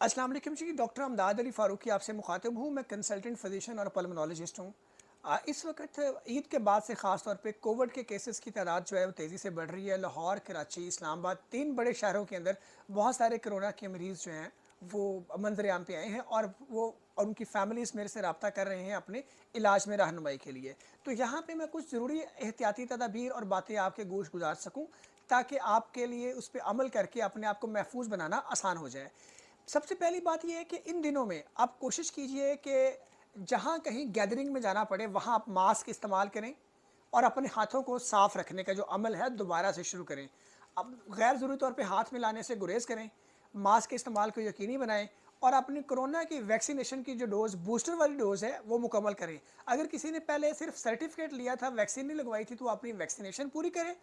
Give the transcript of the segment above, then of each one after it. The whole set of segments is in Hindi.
अस्सलाम वालेकुम जी, डॉक्टर अमदाद अली फ़ारूकी आपसे मुखातिब हूँ। मैं कंसल्टेंट फ़िज़िशियन और पल्मोनोलॉजिस्ट हूँ। इस वक्त ईद के बाद से ख़ास तौर पे कोविड के केसेस की तादाद जो है वो तेज़ी से बढ़ रही है। लाहौर, कराची, इस्लामाबाद 3 बड़े शहरों के अंदर बहुत सारे कोरोना के मरीज़ जो हैं वो मंज़र-ए-आम पे आए हैं और उनकी फ़ैमिलीज़ मेरे से राब्ता कर रहे हैं अपने इलाज में रहनुमाई के लिए। तो यहाँ पे मैं कुछ ज़रूरी एहतियाती तदाबीर और बातें आपके गोश गुज़ार सकूँ, ताकि आपके लिए उस पे अमल करके अपने आप को महफूज़ बनाना आसान हो जाए। सबसे पहली बात ये है कि इन दिनों में आप कोशिश कीजिए कि जहाँ कहीं गैदरिंग में जाना पड़े वहाँ आप मास्क इस्तेमाल करें और अपने हाथों को साफ रखने का जो अमल है दोबारा से शुरू करें। अब गैर ज़रूरी तौर पे हाथ मिलाने से गुरेज करें, मास्क के इस्तेमाल को यकीनी बनाएं और अपनी कोरोना की वैक्सीनेशन की जो डोज़ बूस्टर वाली डोज़ है वो मुकम्मल करें। अगर किसी ने पहले सिर्फ सर्टिफिकेट लिया था, वैक्सीन नहीं लगवाई थी, तो वो अपनी वैक्सीनेशन पूरी करें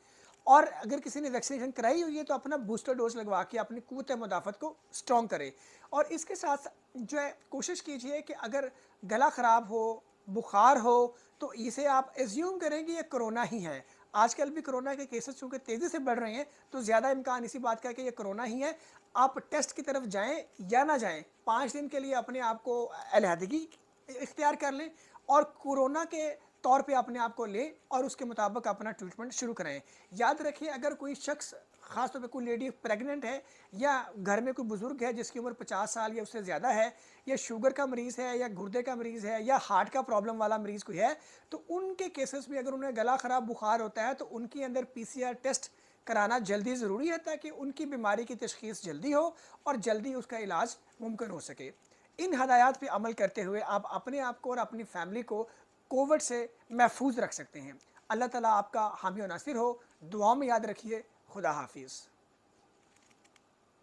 और अगर किसी ने वैक्सीनेशन कराई हुई है तो अपना बूस्टर डोज लगवा के अपनी क़ुव्वत मुदाफ़त को स्ट्रॉन्ग करें। और इसके साथ जो है कोशिश कीजिए कि अगर गला ख़राब हो, बुखार हो, तो इसे आप एज्यूम करें कि ये कोरोना ही है। आजकल भी कोरोना के केसेस चूँकि तेज़ी से बढ़ रहे हैं, तो ज़्यादा इम्कान इसी बात का है कि ये कोरोना ही है। आप टेस्ट की तरफ जाएँ या ना जाएँ, 5 दिन के लिए अपने आप को अलहदगी इख्तियार कर लें और कोरोना के तौर पे अपने आप को लें और उसके मुताबिक अपना ट्रीटमेंट शुरू करें। याद रखिए, अगर कोई शख्स, ख़ास तौर पे कोई लेडी प्रेग्नेंट है या घर में कोई बुज़ुर्ग है जिसकी उम्र 50 साल या उससे ज़्यादा है, या शुगर का मरीज़ है या गुर्दे का मरीज़ है या हार्ट का प्रॉब्लम वाला मरीज़ कोई है, तो उनके केसेस में अगर उन्हें गला ख़राब बुखार होता है तो उनके अंदर पीसीआर टेस्ट कराना जल्दी ज़रूरी है, ताकि उनकी बीमारी की तशख़ीस जल्दी हो और जल्दी उसका इलाज मुमकिन हो सके। इन हदायत पे अमल करते हुए आप अपने आप को और अपनी फैमिली को कोविड से महफूज रख सकते हैं। अल्लाह ताला आपका हामी और नासिर हो। दुआ में याद रखिए। खुदा हाफिज़।